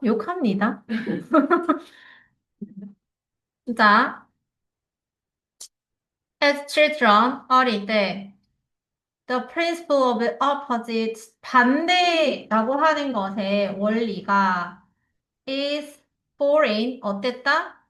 욕합니다. 자, as children, 어릴 때, the principle of opposites, 반대라고 하는 것의 원리가 is foreign, 어땠다?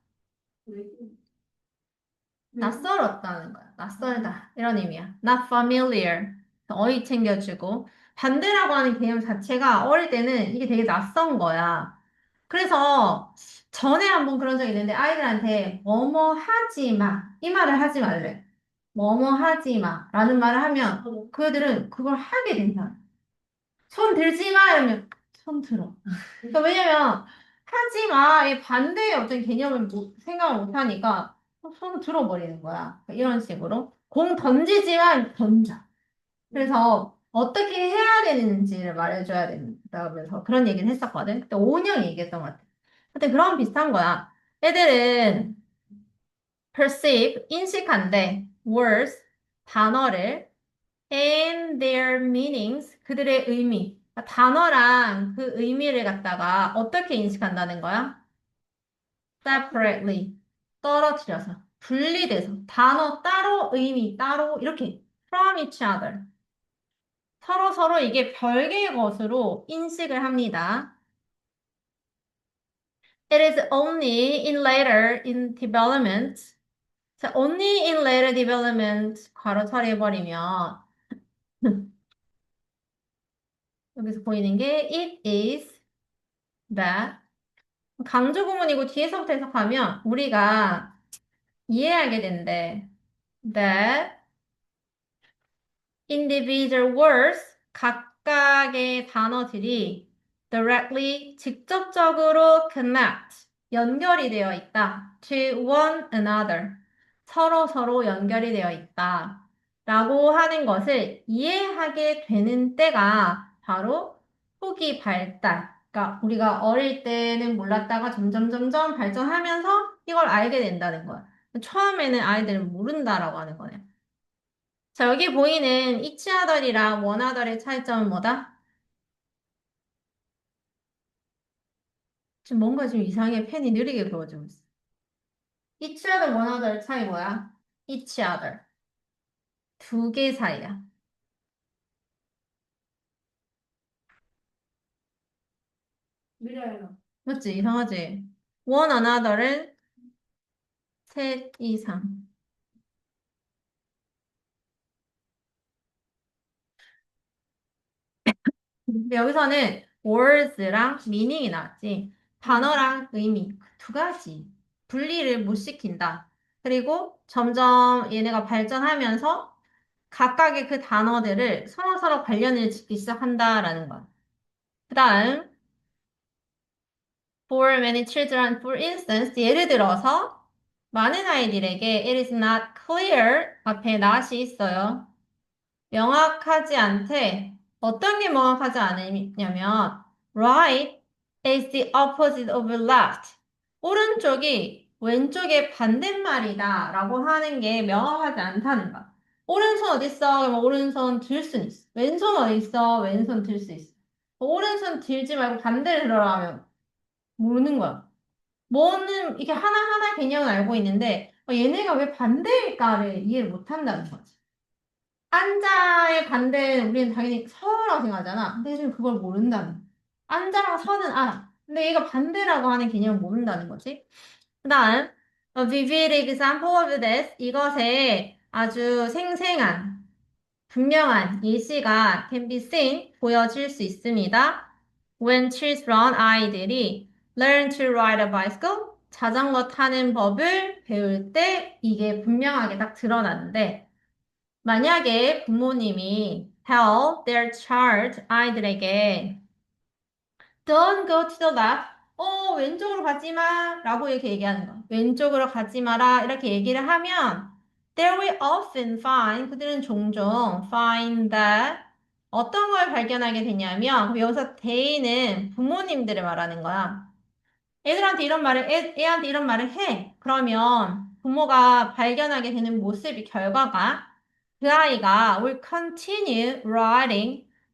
낯설었다는 거야. 낯설다. 이런 의미야. Not familiar. 어휘 챙겨주고. 반대라고 하는 개념 자체가 어릴 때는 이게 되게 낯선 거야. 그래서 전에 한번 그런 적이 있는데 아이들한테 뭐뭐 하지 마. 이 말을 하지 말래. 뭐뭐 하지 마. 라는 말을 하면 그들은 그걸 하게 된다. 손 들지 마. 이러면 손 들어. 그러니까 왜냐면 하지 마의 반대의 어떤 개념을 생각을 못 하니까 손을 들어버리는 거야. 그러니까 이런 식으로. 공 던지지 마. 던져. 그래서 어떻게 해야 되는지를 말해줘야 된다면서 그런 얘기를 했었거든. 그때 5년 얘기했던 것 같아. 근데 그런 비슷한 거야. 애들은 perceive, 인식한대. words, 단어를 and their meanings, 그들의 의미. 그러니까 단어랑 그 의미를 갖다가 어떻게 인식한다는 거야? separately. 떨어뜨려서. 분리돼서. 단어 따로, 의미 따로, 이렇게. from each other. 서로 이게 별개의 것으로 인식을 합니다. It is only in later in development. 자, only in later development 괄호 처리해버리면 여기서 보이는 게 it is that 강조 구문이고 뒤에서부터 해석하면 우리가 이해하게 된대. That individual words 각각의 단어들이 directly 직접적으로 connect 연결이 되어 있다. To one another 서로 연결이 되어 있다. 라고 하는 것을 이해하게 되는 때가 바로 후기 발달. 그러니까 우리가 어릴 때는 몰랐다가 점점 발전하면서 이걸 알게 된다는 거야. 처음에는 아이들은 모른다라고 하는 거네. 자, 여기 보이는 each other이랑 one other의 차이점은 뭐다? 지금 뭔가 좀 이상하게 펜이 느리게 그어지고 있어. each other, one other의 차이 뭐야? each other. 두 개 사이야. 맞지? 이상하지? one another은 셋 이상. 근데 여기서는 words랑 meaning이 나왔지. 단어랑 의미. 두 가지. 분리를 못 시킨다. 그리고 점점 얘네가 발전하면서 각각의 그 단어들을 서로 관련을 짓기 시작한다라는 것. 그 다음, for many children, for instance, 예를 들어서 많은 아이들에게 it is not clear 앞에 not이 있어요. 명확하지 않대. 어떤 게 명확하지 않냐면 right is the opposite of left. 오른쪽이 왼쪽의 반대말이다 라고 하는 게 명확하지 않다는 거야. 오른손 어디 있어? 그러면 오른손 들 수는 있어. 왼손 어디 있어? 왼손 들 수 있어. 오른손 들지 말고 반대를 들어라 하면 모르는 거야. 뭐는 이게 하나하나 개념을 알고 있는데 얘네가 왜 반대일까를 이해를 못 한다는 거지. 안자의 반대는 우리는 당연히 서라고 생각하잖아. 근데 지금 그걸 모른다는. 안자랑 서는 알아. 근데 얘가 반대라고 하는 개념을 모른다는 거지. 그 다음, a vivid example of this. 이것의 아주 생생한, 분명한 예시가 can be seen, 보여질 수 있습니다. When children, 아이들이 learn to ride a bicycle, 자전거 타는 법을 배울 때 이게 분명하게 딱 드러나는데, 만약에 부모님이 tell their child, 아이들에게 don't go to the left, 왼쪽으로 가지 마, 라고 이렇게 얘기하는 거. 왼쪽으로 가지 마라, 이렇게 얘기를 하면 they will often find, 그들은 종종 find that 어떤 걸 발견하게 되냐면 여기서 they는 부모님들을 말하는 거야. 애한테 이런 말을 해. 그러면 부모가 발견하게 되는 모습이 결과가 그 아이가 will continue riding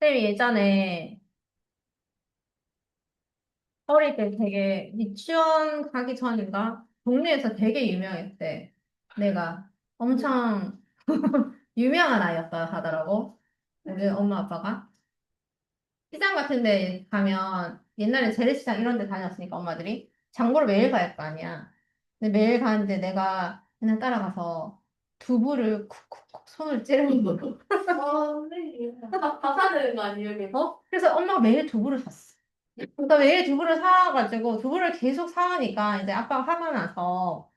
쌤이 예전에 어릴 때 되게 유치원 가기 전인가? 동네에서 되게 유명했대. 내가 엄청 유명한 아이였다 하더라고. 우리 엄마 아빠가. 시장 같은 데 가면 옛날에 재래시장 이런 데 다녔으니까 엄마들이 장보러 매일 가야 할 거 아니야. 근데 매일 가는데 내가 그냥 따라가서 두부를 쿡쿡쿡 손을 찌르는 거. 네. 다 사야 되는 거 아니에요, 이게? 그래서 엄마가 매일 두부를 샀어. 그러니까 매일 두부를 사가지고 두부를 계속 사니까 이제 아빠가 화가 나서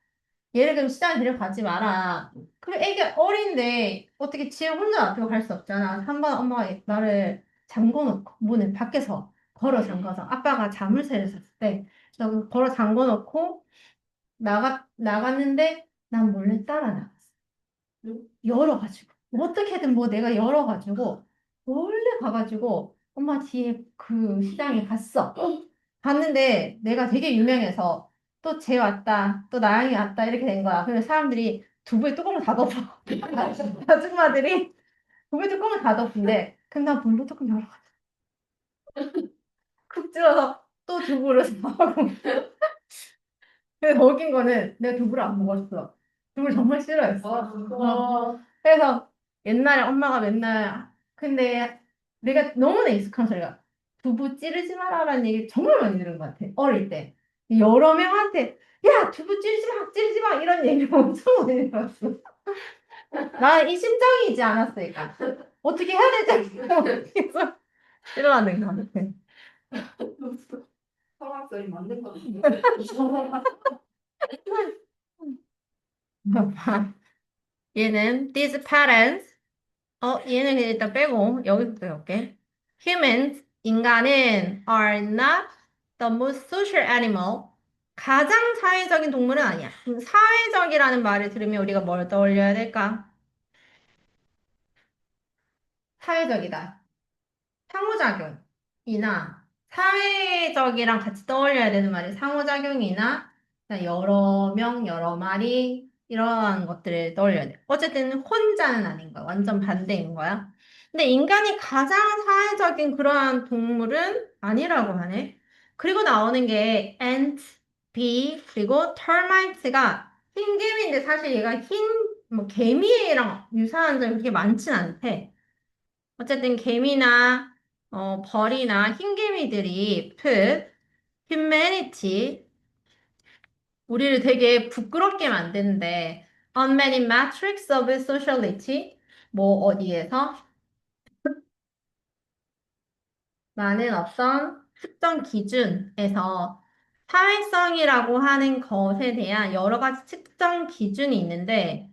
얘를 그럼 시장에 데려가지 마라. 그래 애기 어린데 어떻게 집에 혼자 놔두고 갈 수 없잖아. 한 번 엄마가 나를 잠궈놓고 문을 밖에서 걸어 잠가서 아빠가 자물쇠를 샀을 때 그래서 걸어 잠궈놓고 나갔는데 난 몰래 따라 나갔어. 열어가지고 어떻게든 뭐 내가 열어가지고 몰래 가가지고 엄마 뒤에 그 시장에 갔어. 갔는데 내가 되게 유명해서 또 쟤 왔다, 또 나영이 왔다 이렇게 된 거야. 그래서 사람들이 두부에 뚜껑을 다 덮어. 아줌마들이 두부에 뚜껑을 다 덮는데 근데 나 물로 뚜껑 열어가지고 쿡 찔러서 또 두부를 사고 근데 더 웃긴 거는 내가 두부를 안 먹었어. 두부를 정말 싫어했어. 그래서 옛날에 엄마가 맨날 근데 내가 너무나 익숙한 소리가 두부 찌르지 마라라는 얘기 정말 많이 들은 것 같아. 어릴 때. 여러 명한테 야 두부 찌르지 마 찌르지 마 이런 얘기를 엄청 많이 들었어. 나는 이 심정이지 않았으니까 어떻게 해야 될지 모르겠어. 싫어하는 것 같아. 성악설이 맞는 거 같아요. 얘는 these parents 얘는 그냥 일단 빼고 여기부터 해볼게. Humans, 인간은 are not the most social animal. 가장 사회적인 동물은 아니야. 사회적이라는 말을 들으면 우리가 뭘 떠올려야 될까? 사회적이다. 상호작용이나 사회적이랑 같이 떠올려야 되는 말이 상호작용이나 여러 명, 여러 마리 이러한 것들을 떠올려야 돼. 어쨌든 혼자는 아닌 거야. 완전 반대인 거야. 근데 인간이 가장 사회적인 그러한 동물은 아니라고 하네. 그리고 나오는 게 ant, bee, 그리고 termites가 흰개미인데 사실 얘가 뭐 개미랑 유사한 점이 그렇게 많진 않대. 어쨌든 개미나 벌이나 흰개미들이 put humanity 우리를 되게 부끄럽게 만드는데 unmany metrics of sociality 뭐 어디에서 많은 어떤 특정 기준에서 사회성이라고 하는 것에 대한 여러 가지 특정 기준이 있는데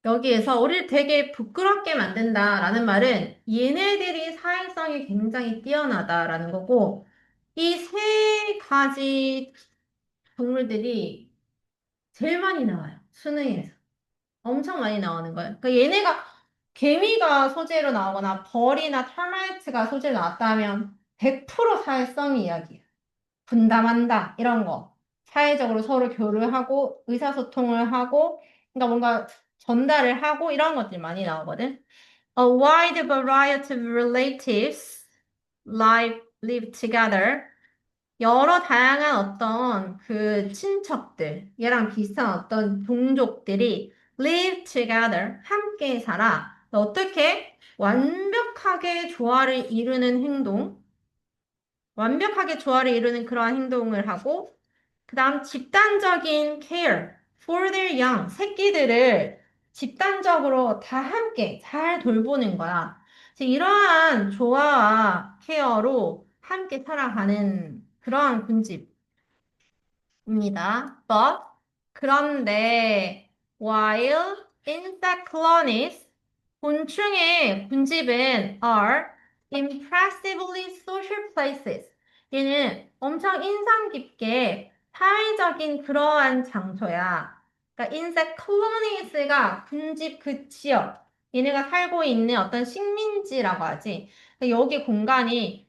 여기에서 우리를 되게 부끄럽게 만든다라는 말은 얘네들이 사회성이 굉장히 뛰어나다라는 거고, 이 세 가지 동물들이 제일 많이 나와요. 수능에서. 엄청 많이 나오는 거예요. 그러니까 얘네가 개미가 소재로 나오거나 벌이나 터마이트가 소재로 나왔다면 100% 사회성이 이야기예요. 분담한다, 이런 거. 사회적으로 서로 교류하고, 의사소통을 하고, 그러니까 뭔가 전달을 하고, 이런 것들이 많이 나오거든. A wide variety of relatives live together. 여러 다양한 어떤 그 친척들, 얘랑 비슷한 어떤 동족들이 live together, 함께 살아. 어떻게? 완벽하게 조화를 이루는 행동, 완벽하게 조화를 이루는 그러한 행동을 하고, 그 다음 집단적인 care for their young, 새끼들을 집단적으로 다 함께 잘 돌보는 거야. 그래서 이러한 조화와 케어로 함께 살아가는 그러한 군집. 입니다. But 그런데 while insect colonies 곤충의 군집은 are impressively social places 얘는 엄청 인상 깊게 사회적인 그러한 장소야. 그러니까 insect colonies가 군집 그 지역 얘네가 살고 있는 어떤 식민지라고 하지. 그러니까 여기 공간이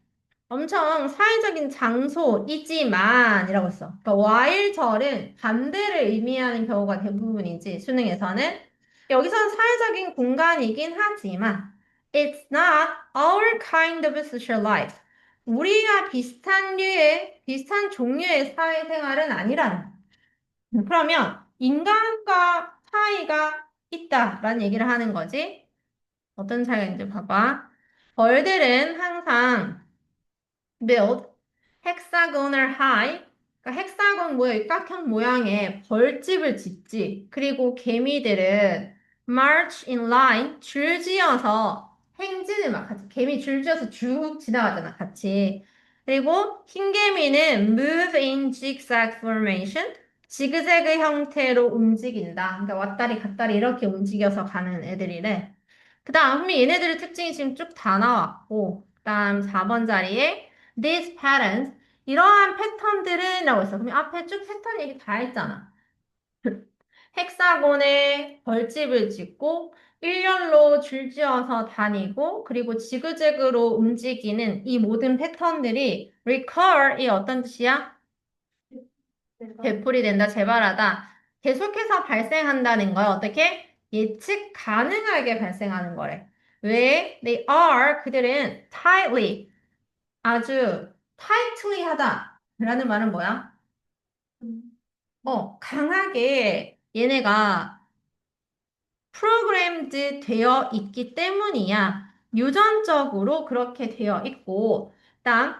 엄청 사회적인 장소이지만 이라고 했어. 그러니까 while절은 반대를 의미하는 경우가 대부분이지 수능에서는 여기서는 사회적인 공간이긴 하지만 It's not our kind of social life. 우리가 비슷한 류의, 비슷한 종류의 사회생활은 아니란. 그러면 인간과 차이가 있다라는 얘기를 하는 거지. 어떤 차이가 있는지 봐봐. 벌들은 항상 build hexagonal high, 그러니까 헥사곤 모양, 육각형 모양의 벌집을 짓지. 그리고 개미들은 march in line, 줄지어서 행진을 막 하지. 개미 줄지어서 쭉 지나가잖아, 같이. 그리고 흰개미는 move in zigzag formation, 지그재그 형태로 움직인다. 그러니까 왔다리 갔다리 이렇게 움직여서 가는 애들이래. 그 다음, 얘네들의 특징이 지금 쭉 다 나왔고, 그 다음 4번 자리에 these patterns, 이러한 패턴들은 라고 했어. 그럼 앞에 쭉 패턴 얘기 다 했잖아. 헥사곤에 벌집을 짓고, 일렬로 줄지어서 다니고, 그리고 지그재그로 움직이는 이 모든 패턴들이 recur, 이 어떤 뜻이야? 되풀이 된다, 재발하다. 계속해서 발생한다는 거야. 어떻게? 예측 가능하게 발생하는 거래. 왜? They are, 그들은 tightly, 아주 tightly 하다. 라는 말은 뭐야? 강하게 얘네가 프로그램드 되어 있기 때문이야. 유전적으로 그렇게 되어 있고, 그다음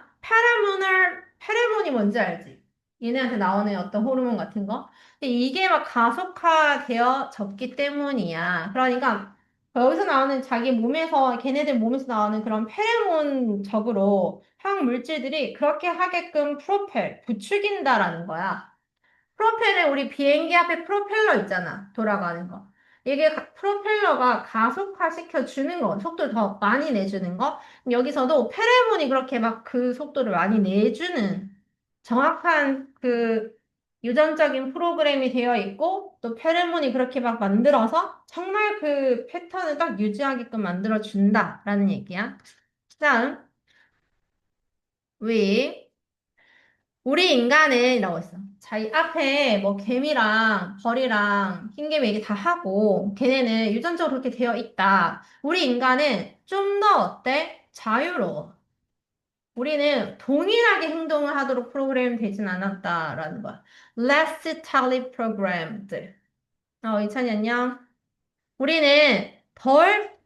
페로몬이 뭔지 알지? 얘네한테 나오는 어떤 호르몬 같은 거. 근데 이게 막 가속화되어졌기 때문이야. 그러니까 여기서 나오는 자기 몸에서 걔네들 몸에서 나오는 그런 페로몬적으로 형 물질들이 그렇게 하게끔 부추긴다라는 거야. 프로펠러, 우리 비행기 앞에 프로펠러 있잖아. 돌아가는 거. 이게 프로펠러가 가속화 시켜주는 거, 속도를 더 많이 내주는 거. 여기서도 페레몬이 그렇게 막 그 속도를 많이 내주는 정확한 그 유전적인 프로그램이 되어 있고, 또 페레몬이 그렇게 막 만들어서 정말 그 패턴을 딱 유지하게끔 만들어준다라는 얘기야. 다음, 위. 우리 인간은 이라고 했어. 자기 앞에 뭐 개미랑 벌이랑 흰개미 얘기 다 하고 걔네는 유전적으로 그렇게 되어 있다. 우리 인간은 좀 더 어때? 자유로워. 우리는 동일하게 행동을 하도록 프로그램 되진 않았다라는 거야. Less tightly programmed. 이찬이 안녕. 우리는 덜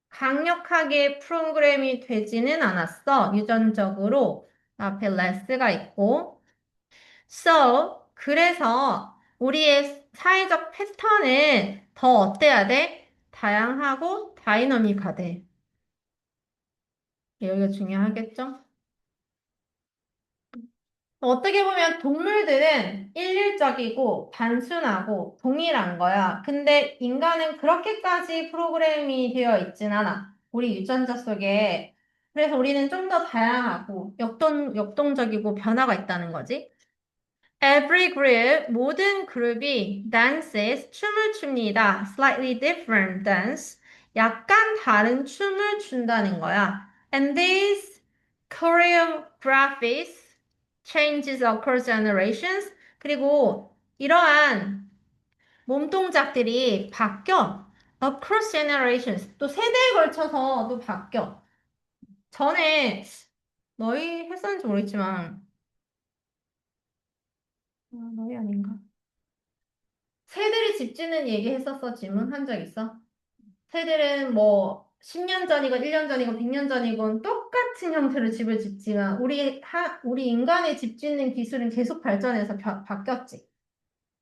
강력하게 프로그램이 되지는 않았어. 유전적으로. 앞에 less가 있고. 그래서 우리의 사회적 패턴은 더 어때야 돼? 다양하고 다이너믹하대. 여기가 중요하겠죠? 어떻게 보면 동물들은 일률적이고 단순하고 동일한 거야. 근데 인간은 그렇게까지 프로그램이 되어 있진 않아. 우리 유전자 속에. 그래서 우리는 좀 더 다양하고 역동적이고 변화가 있다는 거지. Every group, 모든 그룹이 dances, 춤을 춥니다. Slightly different dance, 약간 다른 춤을 춘다는 거야. And these choreographies changes across generations. 그리고 이러한 몸동작들이 바뀌어. Across generations. 또 세대에 걸쳐서도 바뀌어. 전에 너희 했었는지 모르겠지만, 너희 아닌가? 새들이 집 짓는 얘기 했었어? 질문한 적 있어? 새들은 뭐 10년 전이건 1년 전이건 100년 전이건 똑같은 형태로 집을 짓지만 우리 인간의 집 짓는 기술은 계속 발전해서 바뀌었지.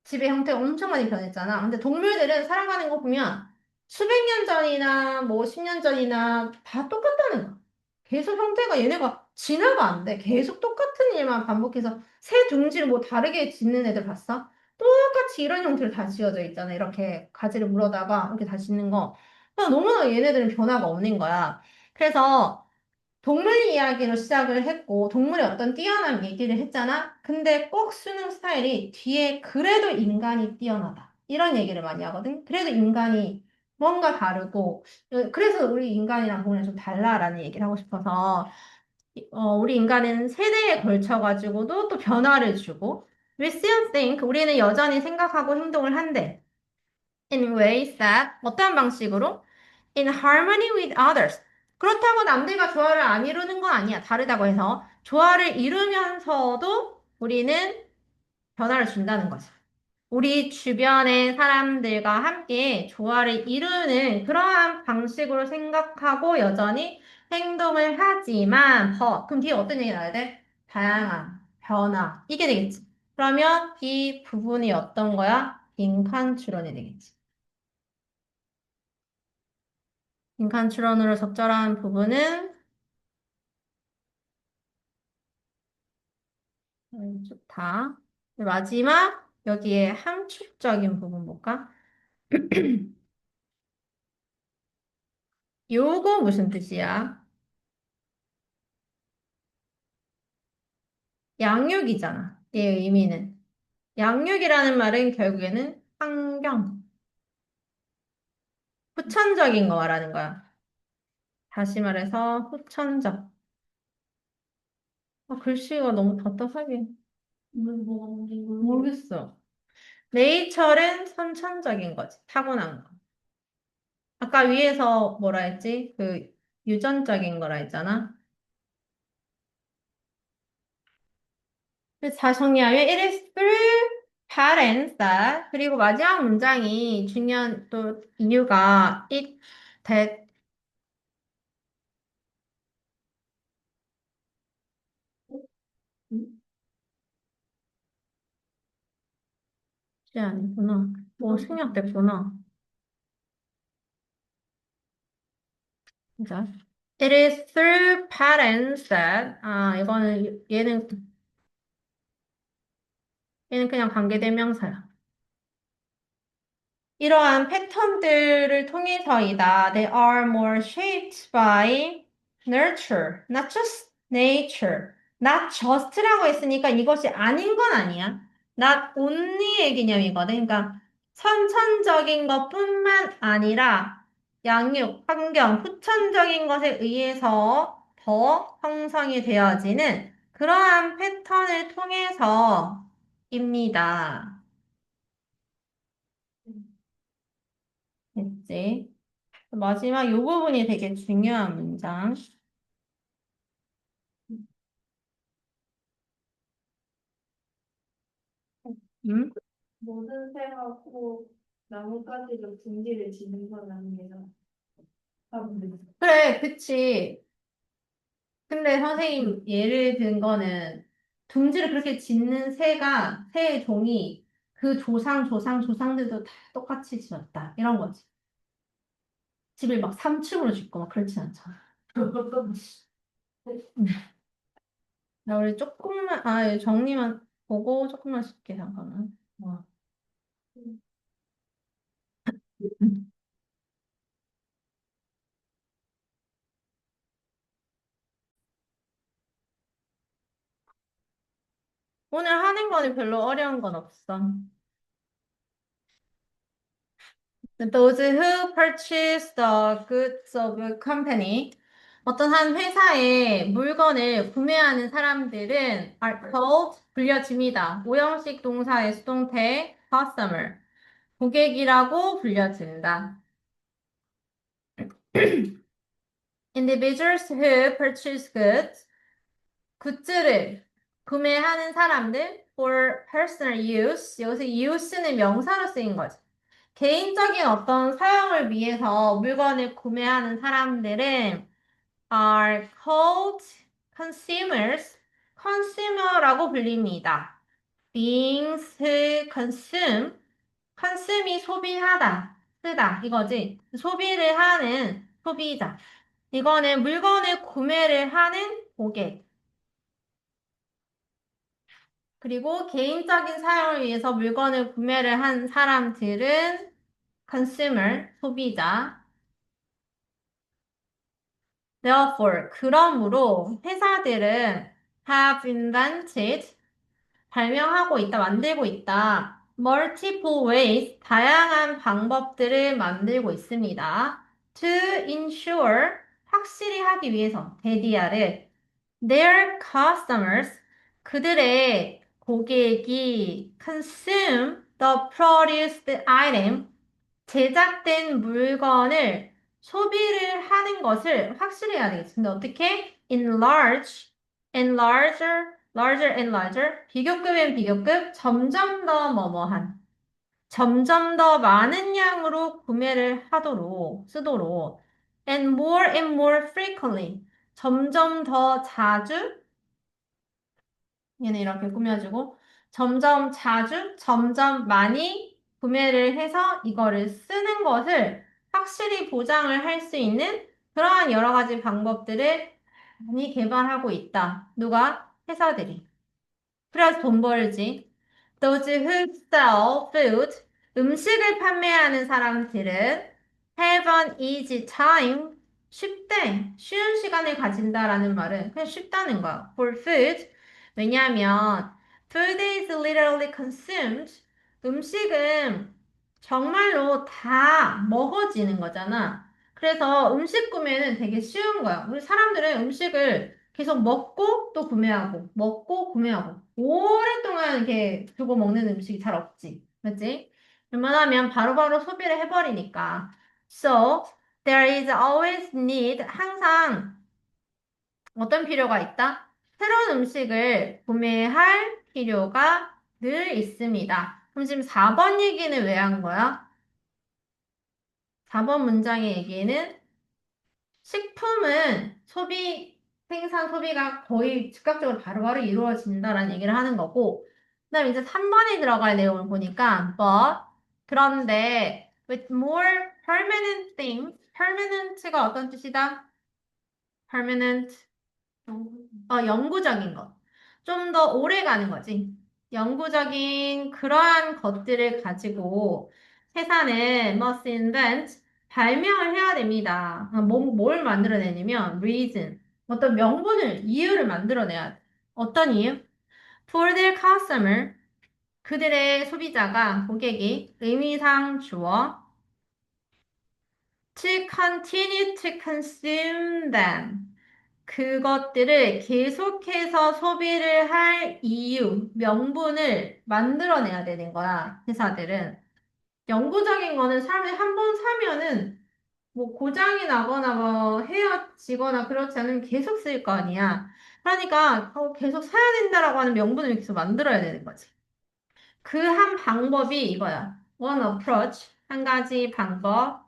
집의 형태가 엄청 많이 변했잖아. 근데 동물들은 살아가는 거 보면 수백 년 전이나 뭐 10년 전이나 다 똑같다는 거야. 계속 형태가 얘네가 진화가 안 돼. 계속 똑같은 일만 반복해서 새 둥지를 뭐 다르게 짓는 애들 봤어? 똑같이 이런 형태로 다 지어져 있잖아. 이렇게 가지를 물어다가 이렇게 다 짓는 거. 너무나 얘네들은 변화가 없는 거야. 그래서 동물 이야기로 시작을 했고, 동물의 어떤 뛰어난 얘기를 했잖아? 근데 꼭 수능 스타일이 뒤에 그래도 인간이 뛰어나다. 이런 얘기를 많이 하거든? 그래도 인간이 뭔가 다르고, 그래서 우리 인간이랑 동물은 좀 달라라는 얘기를 하고 싶어서, 우리 인간은 세대에 걸쳐가지고도 또 변화를 주고, we still think, 우리는 여전히 생각하고 행동을 한대. In ways that, 어떤 방식으로? in harmony with others. 그렇다고 남들과 조화를 안 이루는 건 아니야. 다르다고 해서. 조화를 이루면서도 우리는 변화를 준다는 거죠. 우리 주변의 사람들과 함께 조화를 이루는 그러한 방식으로 생각하고 여전히 행동을 하지만, 그럼 뒤에 어떤 얘기 나와야 돼? 다양한 변화. 이게 되겠지. 그러면 이 부분이 어떤 거야? 빈칸 추론이 되겠지. 빈칸 추론으로 적절한 부분은 좋다. 마지막 여기에 함축적인 부분 볼까? 요거 무슨 뜻이야? 양육이잖아. 얘 의미는. 양육이라는 말은 결국에는 환경, 후천적인 거 말하는 거야. 다시 말해서 후천적. 글씨가 너무 답답하게. 뭐가 문제인 거야? 모르겠어. 네이처는 선천적인 거지. 타고난 거. 아까 위에서 뭐라 했지? 그 유전적인 거라 했잖아. 그래서 다시 정리하면 it is through patterns that 그리고 마지막 문장이 중요한 또 이유가 it that 응? 아니구나. 뭐 생략됐구나. 진짜. It is through patterns that 이거는 얘는 그냥 관계대명사야. 이러한 패턴들을 통해서이다. They are more shaped by nurture, not just nature. not just라고 했으니까 이것이 아닌 건 아니야. not only의 개념이거든. 그러니까 선천적인 것뿐만 아니라 양육, 환경, 후천적인 것에 의해서 더 형성이 되어지는 그러한 패턴을 통해서입니다. 됐지? 마지막 요 부분이 되게 중요한 문장. 음? 모든 새가 꼭 나뭇가지로 둥지를 지는 건 아닙니다. 아, 근데 그래, 그치. 근데 선생님 예를 든 거는 둥지를 그렇게 짓는 새의 종이 그 조상들도 다 똑같이 지었다. 이런 거지. 집을 막 3층으로 짓고 막 그렇진 않잖아. 음. 나 우리 조금만, 정리만 보고 조금만 쉽게 잠깐만. 음. 오늘 하는 거는 별로 어려운 건 없어. Those who purchase the goods of a company. 어떤 한 회사의 물건을 구매하는 사람들은 are called 불려집니다. 오형식 동사의 수동태 customer. 고객이라고 불려진다. Individuals who purchase goods. 굿즈를 구매하는 사람들 for personal use. 여기서 use는 명사로 쓰인 거지. 개인적인 어떤 사용을 위해서 물건을 구매하는 사람들은 are called consumers, consumer라고 불립니다. beings who consume이 소비하다, 쓰다 이거지. 소비를 하는 소비자. 이거는 물건을 구매를 하는 고객. 그리고 개인적인 사용을 위해서 물건을 구매를 한 사람들은 consumer, 소비자. Therefore, 그러므로 회사들은 have invented, 발명하고 있다, 만들고 있다. multiple ways, 다양한 방법들을 만들고 있습니다. to ensure, 확실히 하기 위해서, 대디아를 their customers, 그들의 고객이 consume the produced item, 제작된 물건을 소비를 하는 것을 확실히 해야 되겠지. 근데 어떻게? Enlarge, enlarger, larger and larger, 비교급엔 비교급, 점점 더 뭐뭐한. 점점 더 많은 양으로 구매를 하도록, 쓰도록. And more frequently. 점점 더 자주, 얘는 이렇게 꾸며주고, 점점 자주, 점점 많이 구매를 해서 이거를 쓰는 것을 확실히 보장을 할 수 있는 그러한 여러 가지 방법들을 많이 개발하고 있다. 누가? 회사들이. 그래서 돈 벌지. Those who sell food, 음식을 판매하는 사람들은 have an easy time, 쉽대, 쉬운 시간을 가진다라는 말은 그냥 쉽다는 거야. For food, 왜냐하면 food is literally consumed, 음식은 정말로 다 먹어지는 거잖아. 그래서 음식 구매는 되게 쉬운 거야. 우리 사람들은 음식을 계속 먹고 또 구매하고, 먹고 구매하고. 오랫동안 이렇게 두고 먹는 음식이 잘 없지. 맞지? 웬만하면 바로바로 소비를 해버리니까. So, there is always need, 항상 어떤 필요가 있다? 새로운 음식을 구매할 필요가 늘 있습니다. 그럼 지금 4번 얘기는 왜 한 거야? 4번 문장의 얘기는 식품은 생산 소비가 거의 즉각적으로 바로바로 이루어진다라는 얘기를 하는 거고, 그다음에 이제 3번에 들어갈 내용을 보니까, 그런데, with more permanent things, permanent가 어떤 뜻이다? permanent, 영구적인 것. 좀 더 오래 가는 거지. 영구적인 그러한 것들을 가지고 회사는 must invent, 발명을 해야 됩니다. 뭘 만들어내냐면 reason, 어떤 명분을, 이유를 만들어내야 돼. 어떤 이유? For their customer, 그들의 소비자가, 고객이 의미상 주어 to continue to consume them. 그것들을 계속해서 소비를 할 이유, 명분을 만들어내야 되는 거야, 회사들은. 영구적인 거는 사람들이 한 번 사면은 뭐 고장이 나거나 뭐 헤어지거나 그렇지 않으면 계속 쓸 거 아니야. 그러니까 계속 사야 된다라고 하는 명분을 계속 만들어야 되는 거지. 그 한 방법이 이거야. One approach, 한 가지 방법.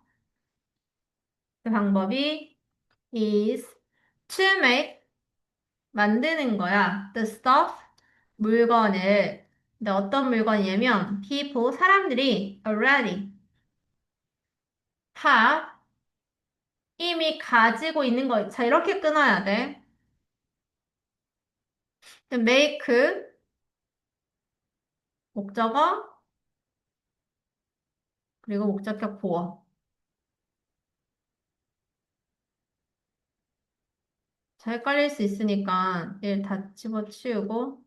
그 방법이 is to make, 만드는 거야. The stuff, 물건을. 근데 어떤 물건이냐면 people, 사람들이 already have, 이미 가지고 있는 거. 자, 이렇게 끊어야 돼. make, 목적어, 그리고 목적격 보어. 잘 헷갈릴 수 있으니까 얘 다 집어치우고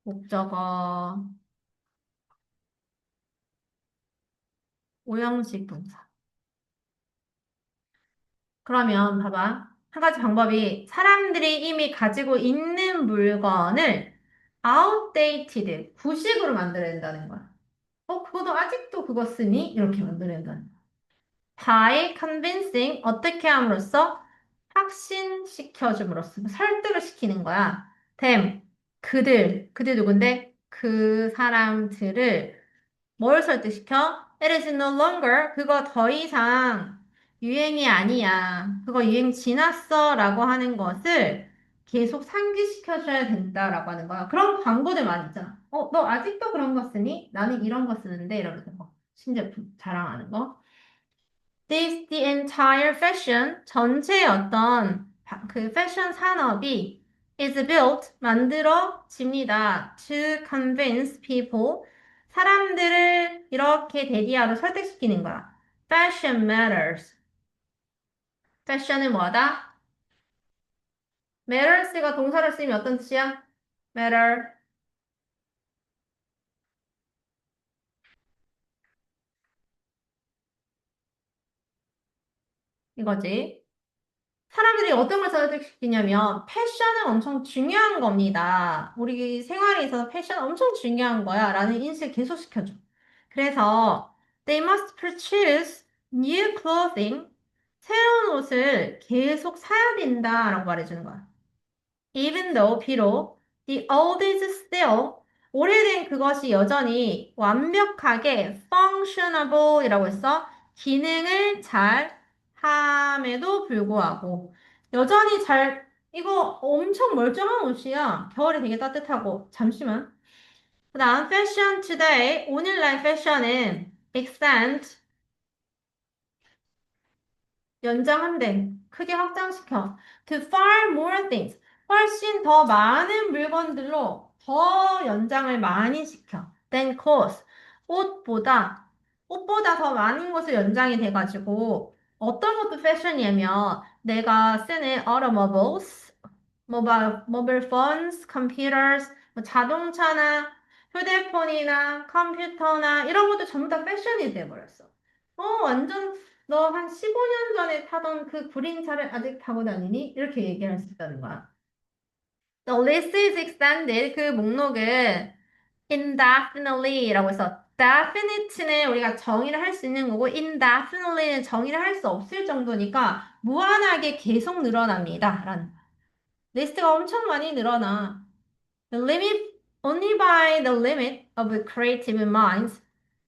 목적어, 오형식 동사. 그러면 봐봐. 한 가지 방법이 사람들이 이미 가지고 있는 물건을 outdated, 구식으로 만들어야 된다는 거야. 그거도 아직도 그거 쓰니? 이렇게 만들어야 된다는 거야. by convincing, 어떻게 함으로써? 확신시켜줌으로써, 설득을 시키는 거야. them, 그들 누군데? 그 사람들을 뭘 설득시켜? It is no longer, 그거 더 이상 유행이 아니야. 그거 유행 지났어. 라고 하는 것을 계속 상기시켜줘야 된다라고 하는 거야. 그런 광고들 많이 있잖아. 너 아직도 그런 거 쓰니? 나는 이런 거 쓰는데. 이러면서 뭐 신제품 자랑하는 거. This, the entire fashion, 전체 어떤 그 패션 산업이 is built, 만들어집니다. To convince people, 사람들을 이렇게 대디하로 설득시키는 거야. Fashion matters. 패션은 뭐다? matters가 동사를 쓰면 어떤 뜻이야? matter, 이거지. 사람들이 어떤 걸 설득시키냐면 패션은 엄청 중요한 겁니다. 우리 생활에 있어서 패션 엄청 중요한 거야 라는 인식을 계속 시켜줘. 그래서 They must purchase new clothing. 새로운 옷을 계속 사야 된다라고 말해주는 거야. Even though 비록 the old is still 오래된 그것이 여전히 완벽하게 functionable이라고 했어. 기능을 잘 함에도 불구하고 여전히 잘 이거 엄청 멀쩡한 옷이야. 겨울에 되게 따뜻하고 잠시만. 그다음 fashion today 오늘날 패션은 extend 연장한대. 크게 확장시켜. To far more things. 훨씬 더 많은 물건들로 더 연장을 많이 시켜. Than clothes. 옷보다, 옷보다 더 많은 것을 연장이 돼가지고, 어떤 것도 패션이냐면, 내가 쓰는 automobiles, mobile phones, computers, 뭐 자동차나 휴대폰이나 컴퓨터나 이런 것도 전부 다 패션이 돼버렸어. 완전 너 한 15년 전에 타던 그 구린차를 아직 타고 다니니? 이렇게 얘기할 수 있다는 거야. The list is extended. 그 목록은 indefinitely라고 해서 definite는 우리가 정의를 할 수 있는 거고 indefinitely는 정의를 할 수 없을 정도니까 무한하게 계속 늘어납니다. 라는 리스트가 엄청 많이 늘어나. The limit only by the limit of creative minds.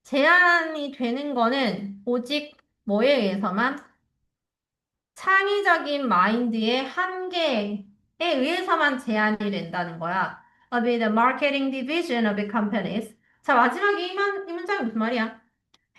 제한이 되는 거는 오직 뭐에 의해서만? 창의적인 마인드의 한계에 의해서만 제한이 된다는 거야. Of the marketing division of the companies. 자, 마지막에 이 문장이 무슨 말이야?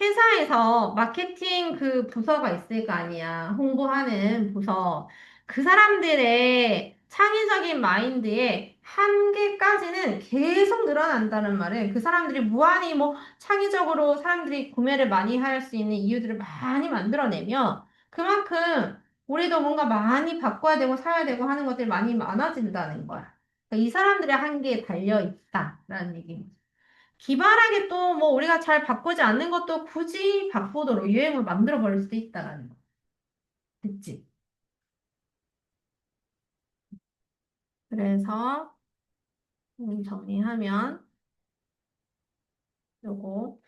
회사에서 마케팅 그 부서가 있을 거 아니야. 홍보하는 부서. 그 사람들의 창의적인 마인드의 한계까지는 계속 늘어난다는 말은 그 사람들이 무한히 뭐 창의적으로 사람들이 구매를 많이 할 수 있는 이유들을 많이 만들어내면 그만큼 우리도 뭔가 많이 바꿔야 되고 사야 되고 하는 것들이 많이 많아진다는 거야. 그러니까 이 사람들의 한계에 달려 있다라는 얘기입니다. 기발하게 또 뭐 우리가 잘 바꾸지 않는 것도 굳이 바꾸도록 유행을 만들어 버릴 수도 있다라는 거. 됐지? 그래서 정리하면 요거